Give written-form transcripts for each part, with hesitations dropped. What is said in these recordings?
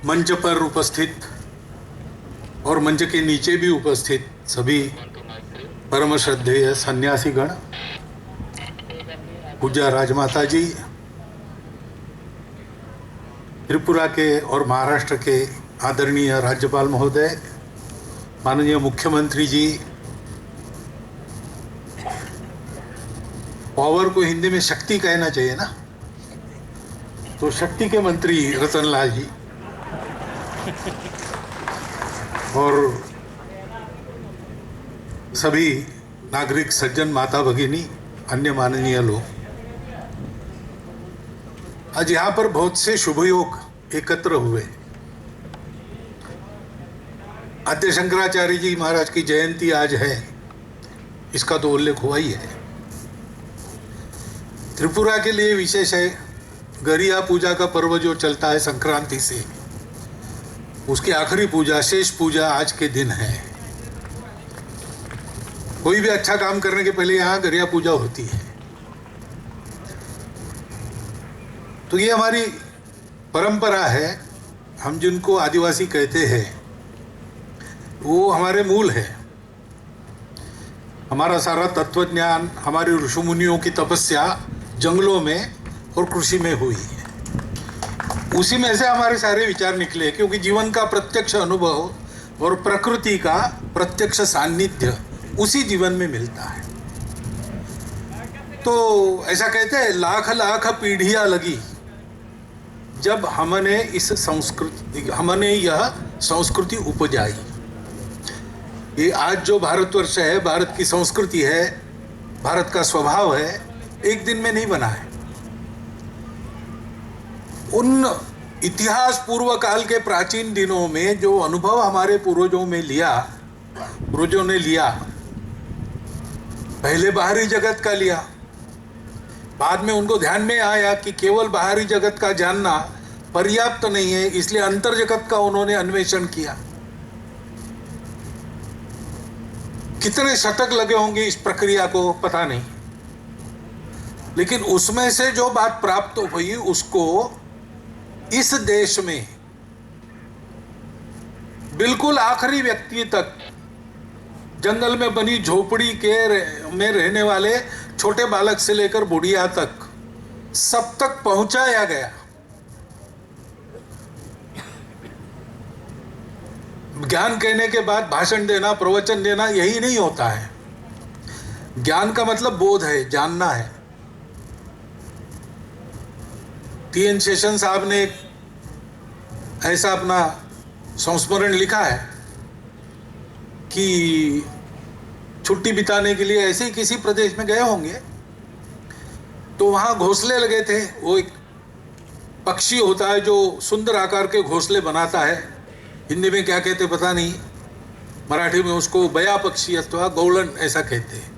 मंच पर उपस्थित और मंच के नीचे भी उपस्थित सभी परम श्रद्धेय सन्यासीगण, पूज्य राजमाता जी, त्रिपुरा के और महाराष्ट्र के आदरणीय राज्यपाल महोदय, माननीय मुख्यमंत्री जी, पावर को हिंदी में शक्ति कहना चाहिए ना, तो शक्ति के मंत्री रतनलाल जी और सभी नागरिक सज्जन, माता भगिनी, अन्य माननीय लोग, आज यहाँ पर बहुत से शुभ योग एकत्र हुए। आद्य शंकराचार्य जी महाराज की जयंती आज है, इसका तो उल्लेख हुआ ही है। त्रिपुरा के लिए विशेष है, गरिया पूजा का पर्व जो चलता है संक्रांति से, उसकी आखिरी पूजा, शेष पूजा आज के दिन है। कोई भी अच्छा काम करने के पहले यहाँ गरिया पूजा होती है। तो ये हमारी परंपरा है। हम जिनको आदिवासी कहते हैं वो हमारे मूल है। हमारा सारा तत्वज्ञान, हमारे ऋषि मुनियों की तपस्या जंगलों में और कृषि में हुई है। उसी में से हमारे सारे विचार निकले, क्योंकि जीवन का प्रत्यक्ष अनुभव और प्रकृति का प्रत्यक्ष सान्निध्य उसी जीवन में मिलता है। तो ऐसा कहते हैं, लाख लाख पीढ़ियां लगी जब हमने यह संस्कृति उपजाई। ये आज जो भारतवर्ष है, भारत की संस्कृति है, भारत का स्वभाव है, एक दिन में नहीं बना है। उन इतिहास पूर्व काल के प्राचीन दिनों में जो अनुभव हमारे पूर्वजों ने लिया, पहले बाहरी जगत का लिया, बाद में उनको ध्यान में आया कि केवल बाहरी जगत का जानना पर्याप्त नहीं है, इसलिए अंतर जगत का उन्होंने अन्वेषण किया। कितने शतक लगे होंगे इस प्रक्रिया को पता नहीं, लेकिन उसमें से जो बात प्राप्त हुई उसको इस देश में बिल्कुल आखिरी व्यक्ति तक, जंगल में बनी झोपड़ी में रहने वाले छोटे बालक से लेकर बुढ़िया तक, सब तक पहुंचाया गया। ज्ञान कहने के बाद भाषण देना, प्रवचन देना यही नहीं होता है। ज्ञान का मतलब बोध है, जानना है। टी.एन. शेषन साहब ने ऐसा अपना संस्मरण लिखा है कि छुट्टी बिताने के लिए ऐसे ही किसी प्रदेश में गए होंगे, तो वहाँ घोंसले लगे थे। वो एक पक्षी होता है जो सुंदर आकार के घोंसले बनाता है, हिंदी में क्या कहते पता नहीं, मराठी में उसको बया पक्षी अथवा गौलन ऐसा कहते हैं।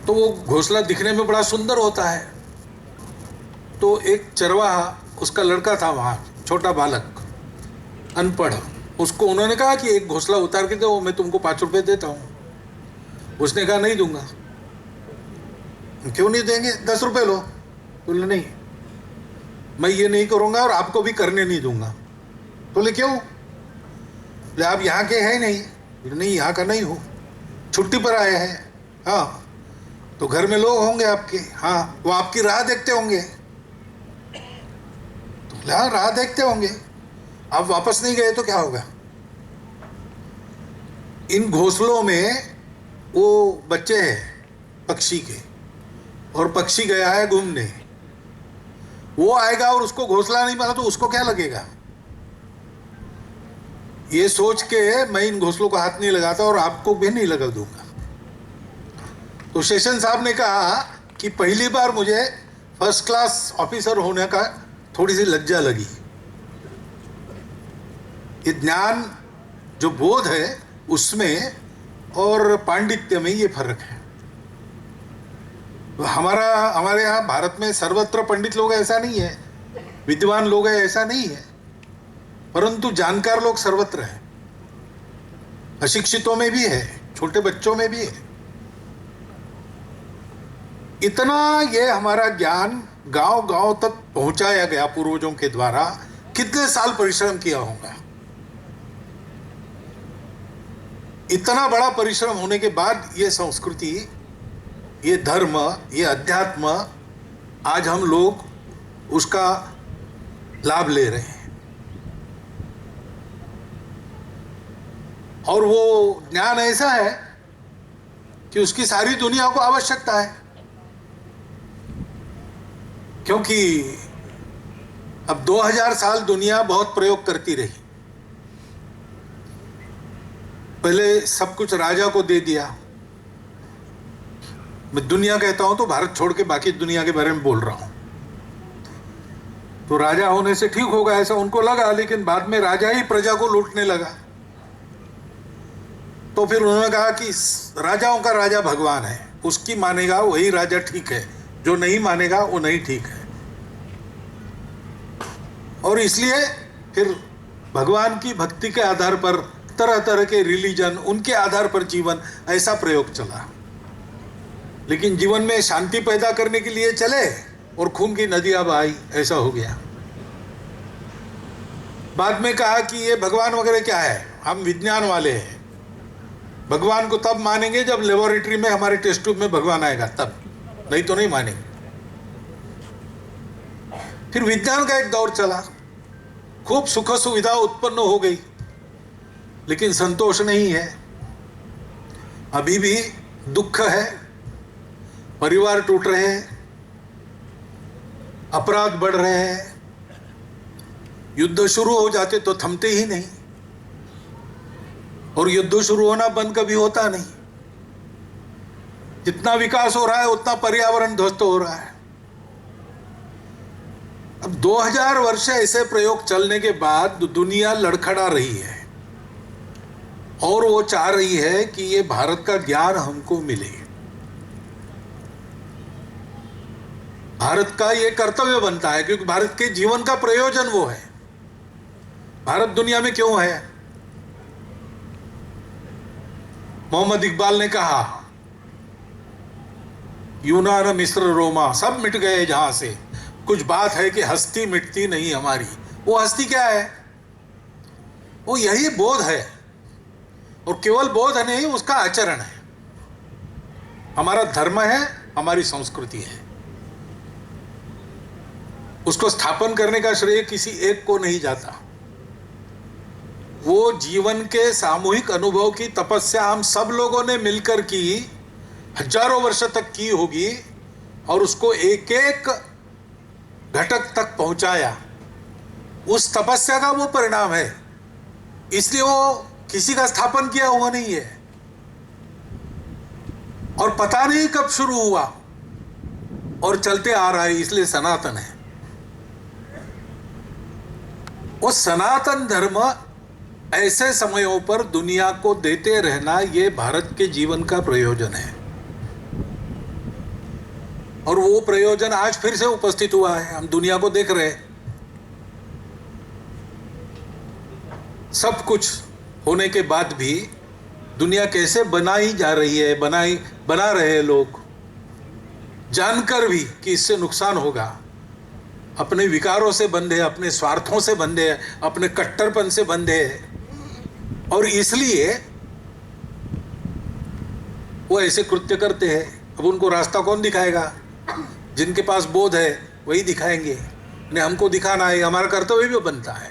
तो वो घोंसला दिखने में बड़ा सुंदर होता है। तो एक चरवाहा, उसका लड़का था वहाँ, छोटा बालक, अनपढ़, उसको उन्होंने कहा कि एक घोंसला उतार के दो, मैं तुमको 5 रुपए देता हूँ। उसने कहा नहीं दूंगा। क्यों नहीं देंगे? 10 रुपए लो। बोले नहीं, मैं ये नहीं करूँगा और आपको भी करने नहीं दूंगा। बोले क्यों? बोले आप यहाँ के हैं नहीं? बोले नहीं, यहाँ का नहीं हूँ, छुट्टी पर आए हैं। हाँ, तो घर में लोग होंगे आपके? हाँ, वो आपकी राह देखते होंगे। तो हाँ, राह देखते होंगे, आप वापस नहीं गए तो क्या होगा? इन घोंसलों में वो बच्चे हैं पक्षी के, और पक्षी गया है घूमने। वो आएगा और उसको घोंसला नहीं मिला तो उसको क्या लगेगा? ये सोच के मैं इन घोंसलों का हाथ नहीं लगाता और आपको भी नहीं लगा दूंगा। तो शेषन साहब ने कहा कि पहली बार मुझे फर्स्ट क्लास ऑफिसर होने का थोड़ी सी लज्जा लगी। ये ज्ञान, जो बोध है, उसमें और पांडित्य में ये फर्क है। हमारे यहाँ भारत में सर्वत्र पंडित लोग ऐसा नहीं है, विद्वान लोग है ऐसा नहीं है, परंतु जानकार लोग सर्वत्र हैं। अशिक्षितों में भी है, छोटे बच्चों में भी है। इतना ये हमारा ज्ञान गांव गांव तक पहुंचाया गया पूर्वजों के द्वारा, कितने साल परिश्रम किया होगा। इतना बड़ा परिश्रम होने के बाद ये संस्कृति, ये धर्म, ये अध्यात्म, आज हम लोग उसका लाभ ले रहे हैं। और वो ज्ञान ऐसा है कि उसकी सारी दुनिया को आवश्यकता है, क्योंकि अब 2000 साल दुनिया बहुत प्रयोग करती रही। पहले सब कुछ राजा को दे दिया। मैं दुनिया कहता हूं तो भारत छोड़ के बाकी दुनिया के बारे में बोल रहा हूं। तो राजा होने से ठीक होगा ऐसा उनको लगा, लेकिन बाद में राजा ही प्रजा को लूटने लगा। तो फिर उन्होंने कहा कि राजाओं का राजा भगवान है, उसकी मानेगा वही राजा ठीक है, जो नहीं मानेगा वो नहीं ठीक है। और इसलिए फिर भगवान की भक्ति के आधार पर तरह तरह के रिलीजन, उनके आधार पर जीवन, ऐसा प्रयोग चला। लेकिन जीवन में शांति पैदा करने के लिए चले और खून की नदियां बहाई, ऐसा हो गया। बाद में कहा कि ये भगवान वगैरह क्या है, हम विज्ञान वाले हैं, भगवान को तब मानेंगे जब लेबोरेटरी में हमारे टेस्ट ट्यूब में भगवान आएगा, तब, नहीं तो नहीं मानेंगे। फिर विज्ञान का एक दौर चला, खूब सुख सुविधा उत्पन्न हो गई, लेकिन संतोष नहीं है। अभी भी दुख है, परिवार टूट रहे हैं, अपराध बढ़ रहे हैं, युद्ध शुरू हो जाते तो थमते ही नहीं, और युद्ध शुरू होना बंद कभी होता नहीं। जितना विकास हो रहा है उतना पर्यावरण ध्वस्त हो रहा है। अब 2000 वर्ष ऐसे प्रयोग चलने के बाद दुनिया लड़खड़ा रही है, और वो चाह रही है कि ये भारत का ज्ञान हमको मिले। भारत का ये कर्तव्य बनता है, क्योंकि भारत के जीवन का प्रयोजन वो है। भारत दुनिया में क्यों है? मोहम्मद इकबाल ने कहा, यूनान मिस्र रोमा सब मिट गए जहां से, कुछ बात है कि हस्ती मिटती नहीं हमारी। वो हस्ती क्या है? वो यही बोध है, और केवल बोध नहीं, उसका आचरण है। हमारा धर्म है, हमारी संस्कृति है। उसको स्थापन करने का श्रेय किसी एक को नहीं जाता। वो जीवन के सामूहिक अनुभव की तपस्या हम सब लोगों ने मिलकर की, हजारों वर्ष तक की होगी, और उसको एक एक घटक तक पहुंचाया। उस तपस्या का वो परिणाम है, इसलिए वो किसी का स्थापन किया हुआ नहीं है, और पता नहीं कब शुरू हुआ और चलते आ रहा है, इसलिए सनातन है। वो सनातन धर्म ऐसे समयों पर दुनिया को देते रहना, ये भारत के जीवन का प्रयोजन है, और वो प्रयोजन आज फिर से उपस्थित हुआ है। हम दुनिया को देख रहे हैं, सब कुछ होने के बाद भी दुनिया कैसे बनाई जा रही है, बना रहे हैं लोग, जानकर भी कि इससे नुकसान होगा। अपने विकारों से बंधे, अपने स्वार्थों से बंधे, अपने कट्टरपन से बंधे, और इसलिए वो ऐसे कृत्य करते हैं। अब उनको रास्ता कौन दिखाएगा? जिनके पास बोध है वही दिखाएंगे, ने हमको दिखाना है, हमारा कर्तव्य भी बनता है।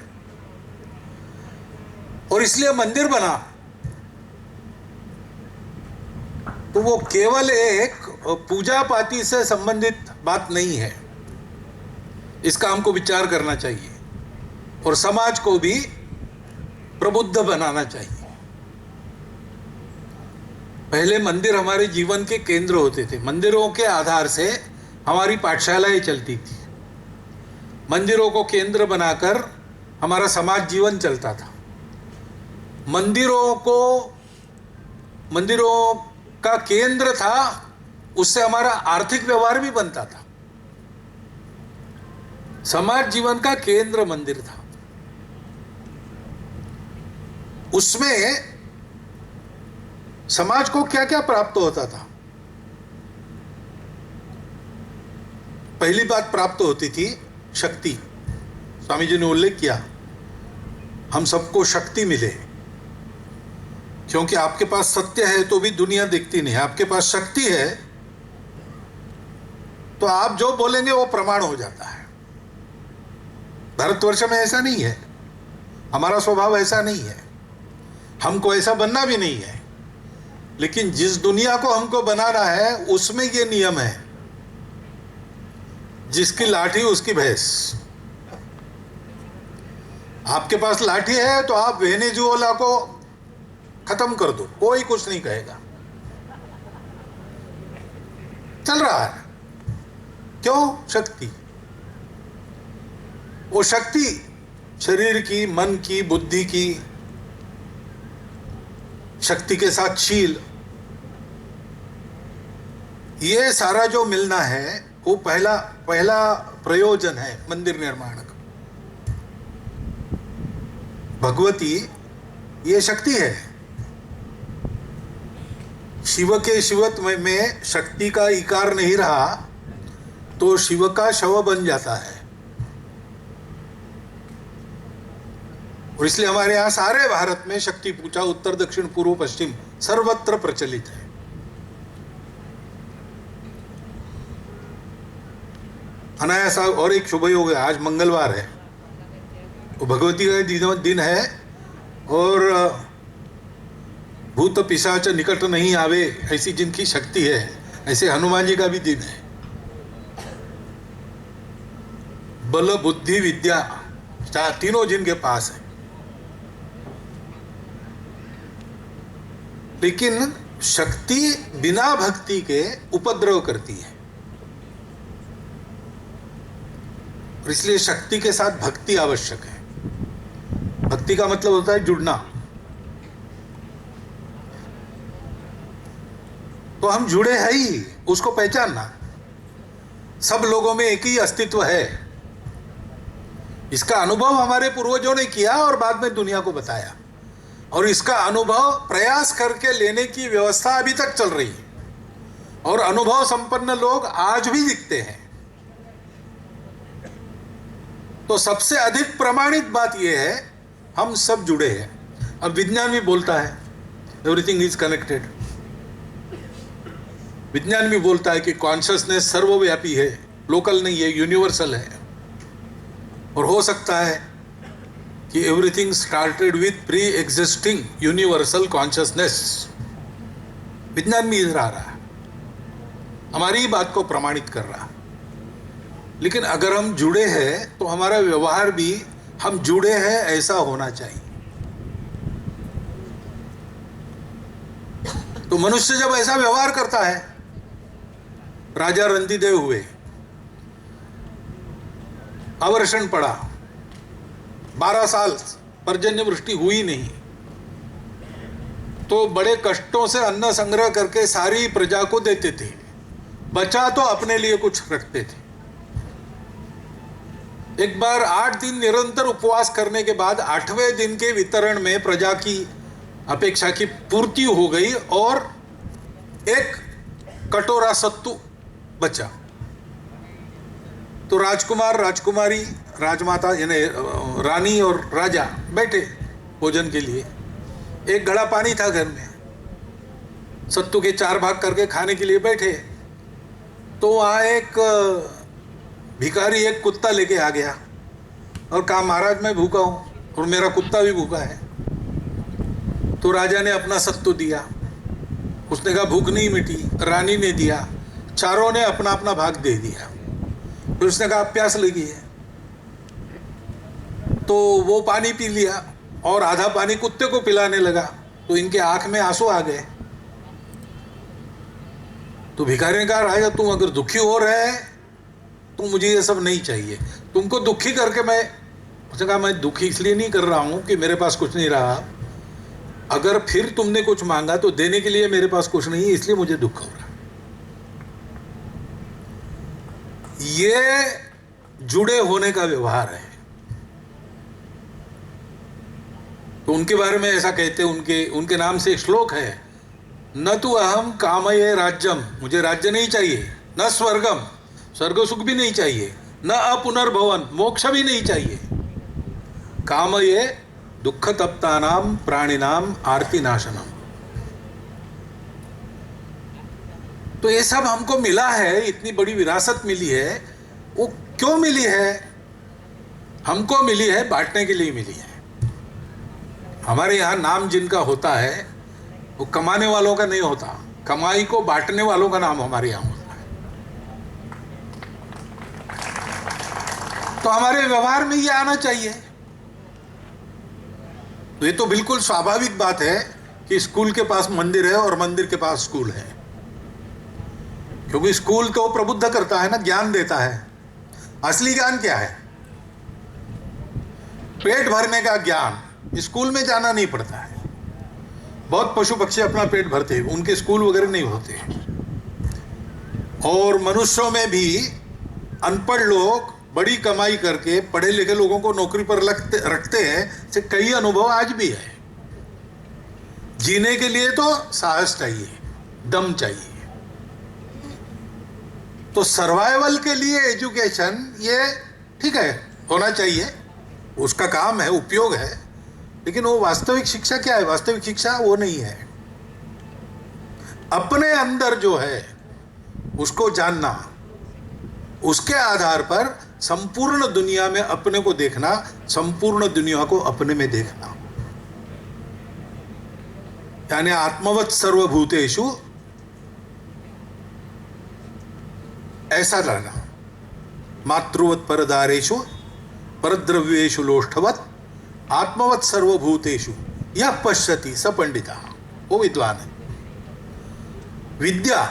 और इसलिए मंदिर बना तो वो केवल एक पूजा पाती से संबंधित बात नहीं है, इसका हमको विचार करना चाहिए, और समाज को भी प्रबुद्ध बनाना चाहिए। पहले मंदिर हमारे जीवन के केंद्र होते थे, मंदिरों के आधार से हमारी पाठशालाएं चलती थी, मंदिरों को केंद्र बनाकर हमारा समाज जीवन चलता था। मंदिरों का केंद्र था, उससे हमारा आर्थिक व्यवहार भी बनता था। समाज जीवन का केंद्र मंदिर था। उसमें समाज को क्या क्या प्राप्त होता था? पहली बात प्राप्त होती थी शक्ति, स्वामी जी ने उल्लेख किया, हम सबको शक्ति मिले, क्योंकि आपके पास सत्य है तो भी दुनिया दिखती नहीं है, आपके पास शक्ति है तो आप जो बोलेंगे वो प्रमाण हो जाता है। भारतवर्ष में ऐसा नहीं है, हमारा स्वभाव ऐसा नहीं है, हमको ऐसा बनना भी नहीं है। लेकिन जिस दुनिया को हमको बनाना है उसमें ये नियम है, जिसकी लाठी उसकी भैंस। आपके पास लाठी है तो आप वेनेजुएला को खत्म कर दो, कोई कुछ नहीं कहेगा, चल रहा है। क्यों? शक्ति। वो शक्ति शरीर की, मन की, बुद्धि की शक्ति के साथ शील, ये सारा जो मिलना है वो पहला प्रयोजन है मंदिर निर्माण का। भगवती ये शक्ति है। शिव के शिवत्व में शक्ति का इकार नहीं रहा तो शिव का शव बन जाता है। और इसलिए हमारे यहां सारे भारत में शक्ति पूजा उत्तर दक्षिण पूर्व पश्चिम सर्वत्र प्रचलित है। अनायास और एक शुभ योग है, आज मंगलवार है, वो भगवती का दिन है, और भूत पिशाच निकट नहीं आवे ऐसी जिनकी शक्ति है, ऐसे हनुमान जी का भी दिन है। बल बुद्धि विद्या तीनों जिनके पास है। लेकिन शक्ति बिना भक्ति के उपद्रव करती है, और इसलिए शक्ति के साथ भक्ति आवश्यक है। भक्ति का मतलब होता है जुड़ना। तो हम जुड़े हैं ही, उसको पहचानना। सब लोगों में एक ही अस्तित्व है, इसका अनुभव हमारे पूर्वजों ने किया और बाद में दुनिया को बताया, और इसका अनुभव प्रयास करके लेने की व्यवस्था अभी तक चल रही है, और अनुभव संपन्न लोग आज भी दिखते हैं। तो सबसे अधिक प्रमाणित बात यह है, हम सब जुड़े हैं। अब विज्ञान भी बोलता है एवरीथिंग इज कनेक्टेड। विज्ञान भी बोलता है कि कॉन्शियसनेस सर्वव्यापी है, लोकल नहीं है, यूनिवर्सल है। और हो सकता है कि everything started with pre existing universal consciousness. विज्ञान भी इधर आ रहा है, हमारी ही बात को प्रमाणित कर रहा है। लेकिन अगर हम जुड़े हैं तो हमारा व्यवहार भी हम जुड़े हैं ऐसा होना चाहिए। तो मनुष्य जब ऐसा व्यवहार करता है, राजा रंतिदेव हुए, अवर्षण पड़ा, 12 साल पर्जन्य वृष्टि हुई नहीं, तो बड़े कष्टों से अन्न संग्रह करके सारी प्रजा को देते थे, बचा तो अपने लिए कुछ रखते थे। एक बार 8 दिन निरंतर उपवास करने के बाद 8वें दिन के वितरण में प्रजा की अपेक्षा की पूर्ति हो गई और एक कटोरा सत्तू बचा। तो राजकुमार, राजकुमारी, राजमाता यानी रानी और राजा बैठे भोजन के लिए। एक घड़ा पानी था घर में, सत्तू के 4 भाग करके खाने के लिए बैठे। तो वहाँ एक भिखारी एक कुत्ता लेके आ गया और कहा, महाराज मैं भूखा हूँ और मेरा कुत्ता भी भूखा है। तो राजा ने अपना सत्तू दिया, उसने कहा भूख नहीं मिटी। रानी ने दिया, चारों ने अपना अपना भाग दे दिया। फिर उसने कहा प्यास लगी है, तो वो पानी पी लिया और आधा पानी कुत्ते को पिलाने लगा। तो इनके आंख में आंसू आ गए। तो भिखारी ने कहा, राजा तुम अगर दुखी हो रहे हैं तो मुझे ये सब नहीं चाहिए, तुमको दुखी करके उसने कहा मैं दुखी इसलिए नहीं कर रहा हूं कि मेरे पास कुछ नहीं रहा, अगर फिर तुमने कुछ मांगा तो देने के लिए मेरे पास कुछ नहीं है, इसलिए मुझे दुख हो रहा। ये जुड़े होने का व्यवहार है। तो उनके बारे में ऐसा कहते हैं, उनके नाम से एक श्लोक है, न तु अहम कामये राज्यम, मुझे राज्य नहीं चाहिए, न स्वर्गम, स्वर्ग सुख भी नहीं चाहिए, न अपुनर्भवन, मोक्ष भी नहीं चाहिए, कामये दुख तप्तानाम प्राणिनाम आरती नाशनम। तो ये सब हमको मिला है, इतनी बड़ी विरासत मिली है, वो क्यों मिली है? हमको मिली है, बांटने के लिए मिली है। हमारे यहाँ नाम जिनका होता है वो कमाने वालों का नहीं होता, कमाई को बांटने वालों का नाम हमारे यहाँ होता है। तो हमारे व्यवहार में ये आना चाहिए। तो ये तो बिल्कुल स्वाभाविक बात है कि स्कूल के पास मंदिर है और मंदिर के पास स्कूल है, क्योंकि स्कूल तो प्रबुद्ध करता है ना, ज्ञान देता है। असली ज्ञान क्या है? पेट भरने का ज्ञान। स्कूल में जाना नहीं पड़ता है। बहुत पशु पक्षी अपना पेट भरते हैं, उनके स्कूल वगैरह नहीं होते। और मनुष्यों में भी अनपढ़ लोग बड़ी कमाई करके पढ़े लिखे लोगों को नौकरी पर रखते हैं, से कई अनुभव आज भी है। जीने के लिए तो साहस चाहिए, दम चाहिए। तो सर्वाइवल के लिए एजुकेशन ये ठीक है, होना चाहिए, उसका काम है, उपयोग है। लेकिन वो वास्तविक शिक्षा क्या है? वास्तविक शिक्षा वो नहीं है। अपने अंदर जो है उसको जानना, उसके आधार पर संपूर्ण दुनिया में अपने को देखना, संपूर्ण दुनिया को अपने में देखना, यानी आत्मवत् सर्वभूतेषु ऐसा रहना। मातृवत् परदारेषु परद्रव्येषु लोष्ठवत् आत्मवत् सर्वभूतेषु यः पश्यति स पंडितः। वो विद्वान है। विद्या,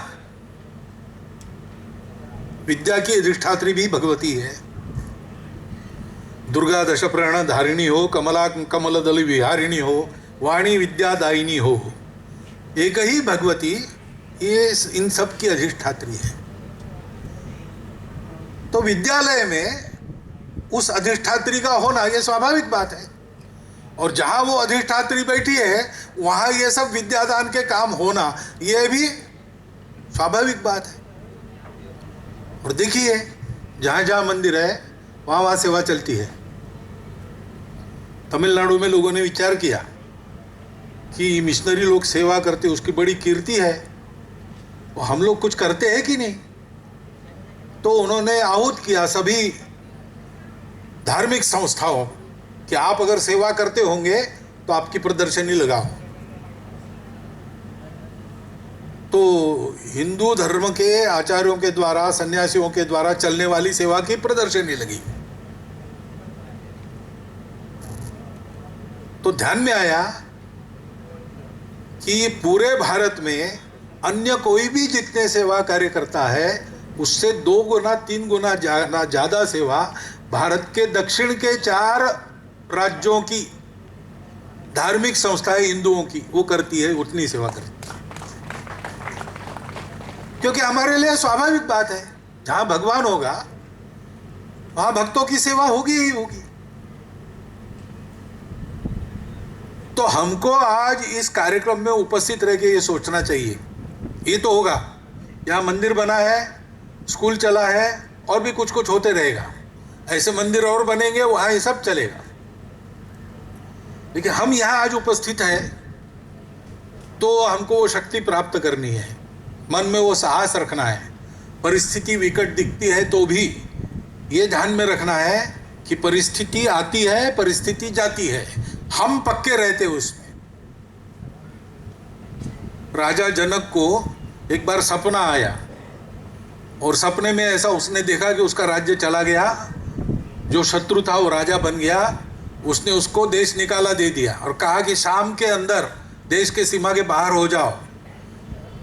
विद्या की अधिष्ठात्री भी भगवती है। दुर्गा दश प्राण धारिणी हो, कमला कमल दल विहारिणी हो, वाणी विद्यादायिनी हो, एक ही भगवती ये इन सब की अधिष्ठात्री है। तो विद्यालय में उस अधिष्ठात्री का होना यह स्वाभाविक बात है। और जहां वो अधिष्ठात्री बैठी है वहां ये सब विद्यादान के काम होना यह भी स्वाभाविक बात है। और देखिए जहां जहां मंदिर है वहां वहां सेवा चलती है। तमिलनाडु में लोगों ने विचार किया कि मिशनरी लोग सेवा करते, उसकी बड़ी कीर्ति है, वो हम लोग कुछ करते हैं कि नहीं। तो उन्होंने आहूत किया सभी धार्मिक संस्थाओं कि आप अगर सेवा करते होंगे तो आपकी प्रदर्शनी लगाओ। तो हिंदू धर्म के आचार्यों के द्वारा, सन्यासियों के द्वारा चलने वाली सेवा की प्रदर्शनी लगी। तो ध्यान में आया कि पूरे भारत में अन्य कोई भी जितने सेवा कार्य करता है उससे 2 गुना 3 गुना ज्यादा सेवा भारत के दक्षिण के 4 राज्यों की धार्मिक संस्थाएं हिंदुओं की वो करती है, उतनी सेवा करती है। क्योंकि हमारे लिए स्वाभाविक बात है, जहां भगवान होगा वहां भक्तों की सेवा होगी ही होगी। तो हमको आज इस कार्यक्रम में उपस्थित रह के ये सोचना चाहिए, ये तो होगा, यहाँ मंदिर बना है, स्कूल चला है, और भी कुछ कुछ होते रहेगा, ऐसे मंदिर और बनेंगे, वहाँ ये सब चलेगा। लेकिन हम यहाँ आज उपस्थित हैं तो हमको वो शक्ति प्राप्त करनी है, मन में वो साहस रखना है। परिस्थिति विकट दिखती है तो भी ये ध्यान में रखना है कि परिस्थिति आती है, परिस्थिति जाती है, हम पक्के रहते उसमें। राजा जनक को एक बार सपना आया और सपने में ऐसा उसने देखा कि उसका राज्य चला गया, जो शत्रु था वो राजा बन गया। उसने उसको देश निकाला दे दिया और कहा कि शाम के अंदर देश के सीमा के बाहर हो जाओ,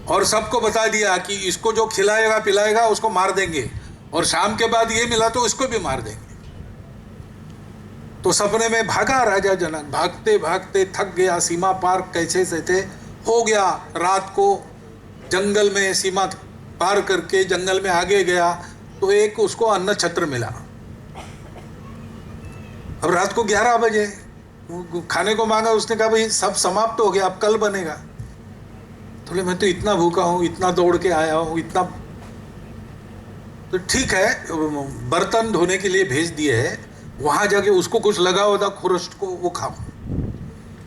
और सबको बता दिया कि इसको जो खिलाएगा पिलाएगा उसको मार देंगे, और शाम के बाद ये मिला तो इसको भी मार देंगे। तो सपने में भागा राजा जनक, भागते भागते थक गया, सीमा पार कैसे सहते हो गया। रात को जंगल में सीमा पार करके जंगल में आगे गया तो एक उसको अन्न छत्र मिला। अब रात को 11 बजे खाने को मांगा, उसने कहा भाई सब समाप्त हो गया, अब कल बनेगा। तो मैं तो इतना भूखा हूँ, इतना दौड़ के आया हूँ, इतना। तो ठीक है, बर्तन धोने के लिए भेज दिए है, वहां जाके उसको कुछ लगा होता खुरस्ट को, वो खाऊं।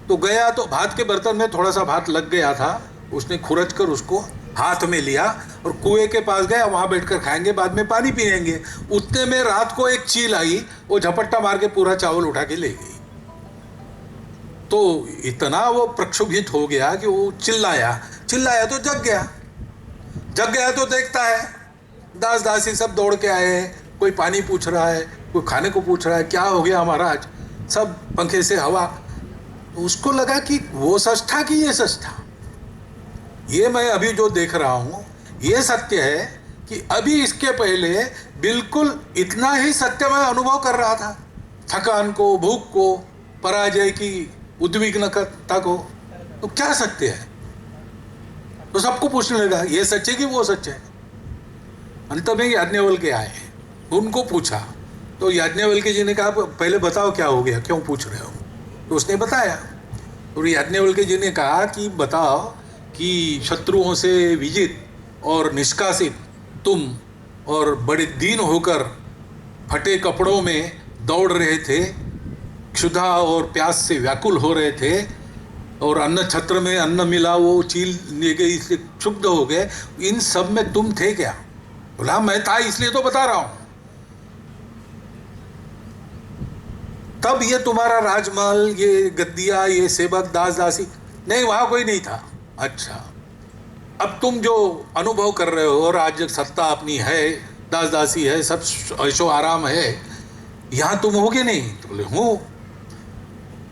तो गया तो भात के बर्तन में थोड़ा सा भात लग गया था, उसने खुरच कर उसको हाथ में लिया और कुएं के पास गया, वहां बैठकर खाएंगे, बाद में पानी पिएंगे। उतने में रात को एक चील आई, वो झपट्टा मार के पूरा चावल उठा के ले गई। तो इतना वो प्रक्षुब्धित हो गया कि वो चिल्लाया तो जग गया तो देखता है दास दासी सब दौड़ के आए हैं, कोई पानी पूछ रहा है, कोई खाने को पूछ रहा है, क्या हो गया महाराज, सब पंखे से हवा। तो उसको लगा कि वो सच था कि ये सच था। ये मैं अभी जो देख रहा हूं ये सत्य है कि अभी इसके पहले बिल्कुल इतना ही सत्य मैं अनुभव कर रहा था, थकान को, भूख को, पराजय की उद्विग्नता को। तो क्या सत्य है? तो सबको पूछने लगा ये सच है कि वो सच है। अंत में याज्ञवल्क्य आए, उनको पूछा तो याज्ञवल्क्य जी ने कहा पहले बताओ क्या हो गया, क्यों पूछ रहे हो? तो उसने बताया। तो याज्ञवल्क्य जी ने कहा कि बताओ कि शत्रुओं से विजित और निष्कासित तुम और बड़े दीन होकर फटे कपड़ों में दौड़ रहे थे, क्षुधा और प्यास से व्याकुल हो रहे थे, और अन्न छत्र में अन्न मिला वो चील ले गई इसलिए क्षुब्ध हो गए, इन सब में तुम थे क्या? बोला मैं था इसलिए तो बता रहा हूं। तब ये तुम्हारा राजमहल, ये गद्दिया, ये सेवक, दास दासी, नहीं वहां कोई नहीं था। अच्छा, अब तुम जो अनुभव कर रहे हो, राज्य सत्ता अपनी है, दास दासी है, सब ऐशो आराम है, यहां तुम होगे नहीं? तो बोले हूं।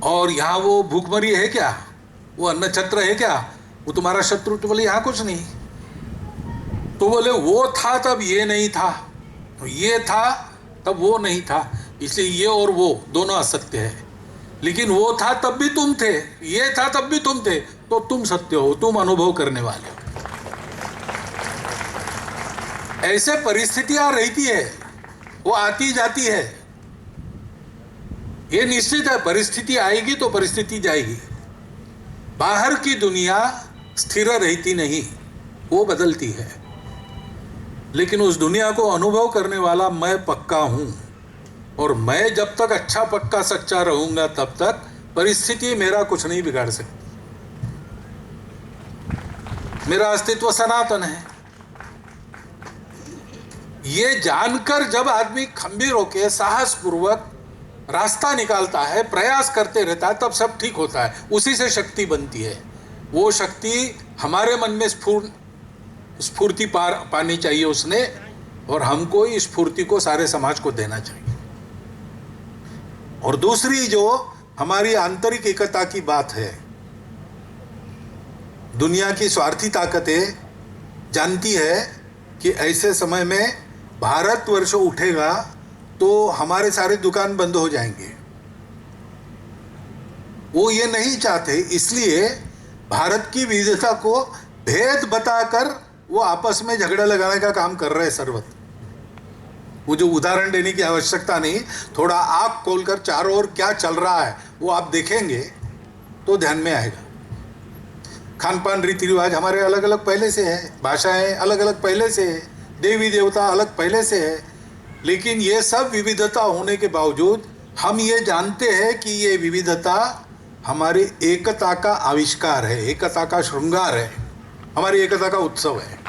और यहाँ वो भूखमरी है क्या, वो अन्न छत्र है क्या, वो तुम्हारा शत्रु? तो बोले यहाँ कुछ नहीं। तो बोले वो था तब ये नहीं था, तो ये था तब वो नहीं था, इसलिए ये और वो दोनों असत्य है। लेकिन वो था तब भी तुम थे, ये था तब भी तुम थे, तो तुम सत्य हो, तुम अनुभव करने वाले हो। ऐसे परिस्थितियां रहती है, वो आती जाती है, ये निश्चित है। परिस्थिति आएगी तो परिस्थिति जाएगी। बाहर की दुनिया स्थिर रहती नहीं, वो बदलती है। लेकिन उस दुनिया को अनुभव करने वाला मैं पक्का हूं, और मैं जब तक अच्छा पक्का सच्चा रहूंगा तब तक परिस्थिति मेरा कुछ नहीं बिगाड़ सकती। मेरा अस्तित्व सनातन है। ये जानकर जब आदमी खंभीर होकर साहस पूर्वक रास्ता निकालता है, प्रयास करते रहता है, तब सब ठीक होता है। उसी से शक्ति बनती है। वो शक्ति हमारे मन में स्फूर्ति पानी चाहिए उसने, और हमको इस स्फूर्ति को सारे समाज को देना चाहिए। और दूसरी जो हमारी आंतरिक एकता की बात है, दुनिया की स्वार्थी ताकतें जानती है कि ऐसे समय में भारतवर्ष उठेगा तो हमारे सारे दुकान बंद हो जाएंगे। वो ये नहीं चाहते, इसलिए भारत की विविधता को भेद बताकर वो आपस में झगड़ा लगाने का काम कर रहे हैं सर्वत्र। वो जो उदाहरण देने की आवश्यकता नहीं, थोड़ा आँख खोलकर चारों ओर क्या चल रहा है वो आप देखेंगे तो ध्यान में आएगा। खान पान, रीति रिवाज हमारे अलग अलग पहले से है, भाषाएं अलग अलग पहले से है, देवी देवता अलग पहले से है, लेकिन ये सब विविधता होने के बावजूद हम ये जानते हैं कि ये विविधता हमारी एकता का आविष्कार है, एकता का श्रृंगार है, हमारी एकता का उत्सव है।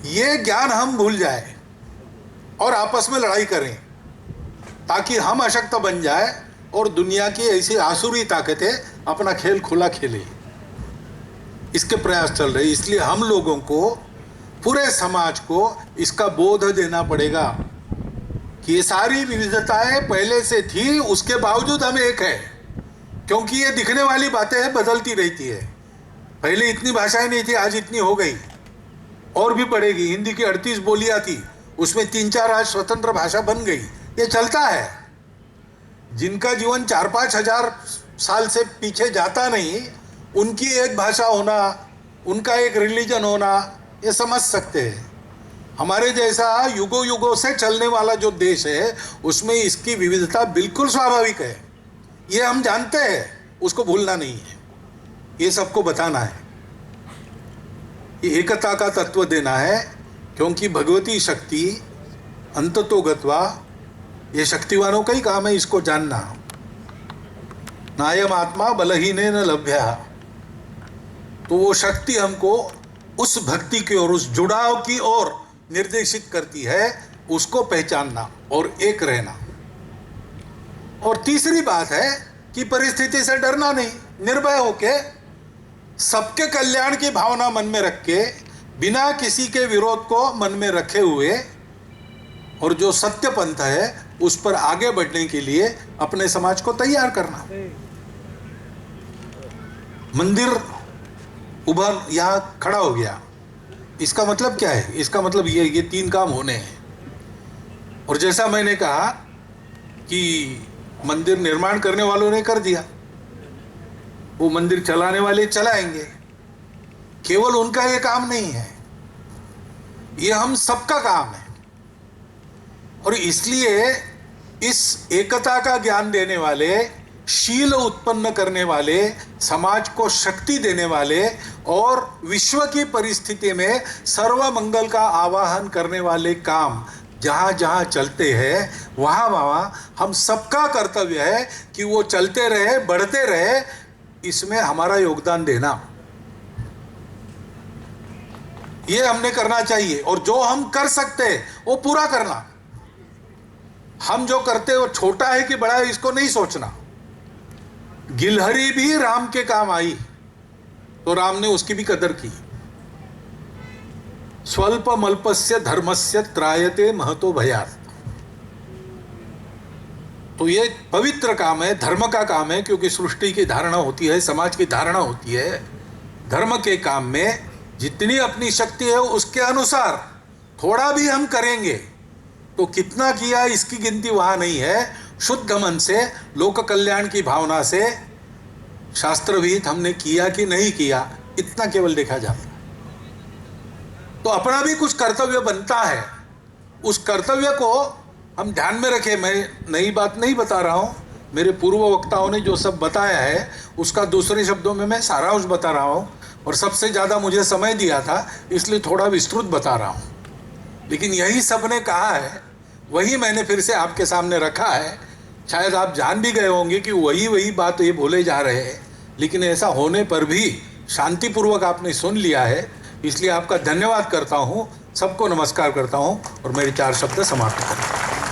ये ज्ञान हम भूल जाए और आपस में लड़ाई करें ताकि हम अशक्त बन जाए और दुनिया की ऐसी आसुरी ताकतें अपना खेल खुला खेले, इसके प्रयास चल रहे। इसलिए हम लोगों को, पूरे समाज को इसका बोध देना पड़ेगा कि ये सारी विविधताएं पहले से थी, उसके बावजूद हम एक है। क्योंकि ये दिखने वाली बातें हैं, बदलती रहती है। पहले इतनी भाषाएं नहीं थी, आज इतनी हो गई, और भी बढ़ेगी। हिंदी की 38 बोलियां थी, उसमें 3-4 आज स्वतंत्र भाषा बन गई। ये चलता है। जिनका जीवन 4-5 हजार साल से पीछे जाता नहीं, उनकी एक भाषा होना, उनका एक रिलीजन होना, ये समझ सकते हैं। हमारे जैसा युगों युगों से चलने वाला जो देश है, उसमें इसकी विविधता बिल्कुल स्वाभाविक है। ये हम जानते हैं, उसको भूलना नहीं है, ये सबको बताना है, ये एकता का तत्व देना है। क्योंकि भगवती शक्ति अंततो गत्वा, ये शक्तिवानों का ही काम है इसको जानना। नायम आत्मा बलहीने न लभ्या, तो वो शक्ति हमको उस भक्ति की ओर, उस जुड़ाव की ओर निर्देशित करती है, उसको पहचानना और एक रहना। और तीसरी बात है कि परिस्थिति से डरना नहीं, निर्भय होके सबके कल्याण की भावना मन में रख के, बिना किसी के विरोध को मन में रखे हुए, और जो सत्य पंथ है उस पर आगे बढ़ने के लिए अपने समाज को तैयार करना। मंदिर उभर यहां खड़ा हो गया, इसका मतलब क्या है? इसका मतलब ये 3 काम होने हैं। और जैसा मैंने कहा कि मंदिर निर्माण करने वालों ने कर दिया, वो मंदिर चलाने वाले चलाएंगे। केवल उनका ये काम नहीं है, ये हम सबका काम है। और इसलिए इस एकता का ज्ञान देने वाले, शील उत्पन्न करने वाले, समाज को शक्ति देने वाले और विश्व की परिस्थिति में सर्व मंगल का आवाहन करने वाले काम जहाँ जहाँ चलते हैं, वहाँ वहाँ हम सबका कर्तव्य है कि वो चलते रहे, बढ़ते रहे, इसमें हमारा योगदान देना, ये हमने करना चाहिए। और जो हम कर सकते हैं वो पूरा करना। हम जो करते हैं वो छोटा है कि बड़ा है इसको नहीं सोचना। गिलहरी भी राम के काम आई तो राम ने उसकी भी कदर की। स्वल्पमल्पस्य धर्मस्य त्रायते महतो भयात्। तो ये पवित्र काम है, धर्म का काम है, क्योंकि सृष्टि की धारणा होती है, समाज की धारणा होती है। धर्म के काम में जितनी अपनी शक्ति है उसके अनुसार थोड़ा भी हम करेंगे तो कितना किया इसकी गिनती वहां नहीं है। शुद्ध मन से, लोक कल्याण की भावना से, शास्त्र विहित हमने किया कि नहीं किया, इतना केवल देखा जाता है। तो अपना भी कुछ कर्तव्य बनता है, उस कर्तव्य को हम ध्यान में रखें। मैं नई बात नहीं बता रहा हूं, मेरे पूर्व वक्ताओं ने जो सब बताया है उसका दूसरे शब्दों में मैं सारांश बता रहा हूं, और सबसे ज़्यादा मुझे समय दिया था इसलिए थोड़ा विस्तृत बता रहा हूं। लेकिन यही सबने कहा है, वही मैंने फिर से आपके सामने रखा है। शायद आप जान भी गए होंगे कि वही बात ये बोले जा रहे हैं, लेकिन ऐसा होने पर भी शांतिपूर्वक आपने सुन लिया है, इसलिए आपका धन्यवाद करता हूँ। सबको नमस्कार करता हूँ और मेरे 4 शब्द समाप्त करता हूँ।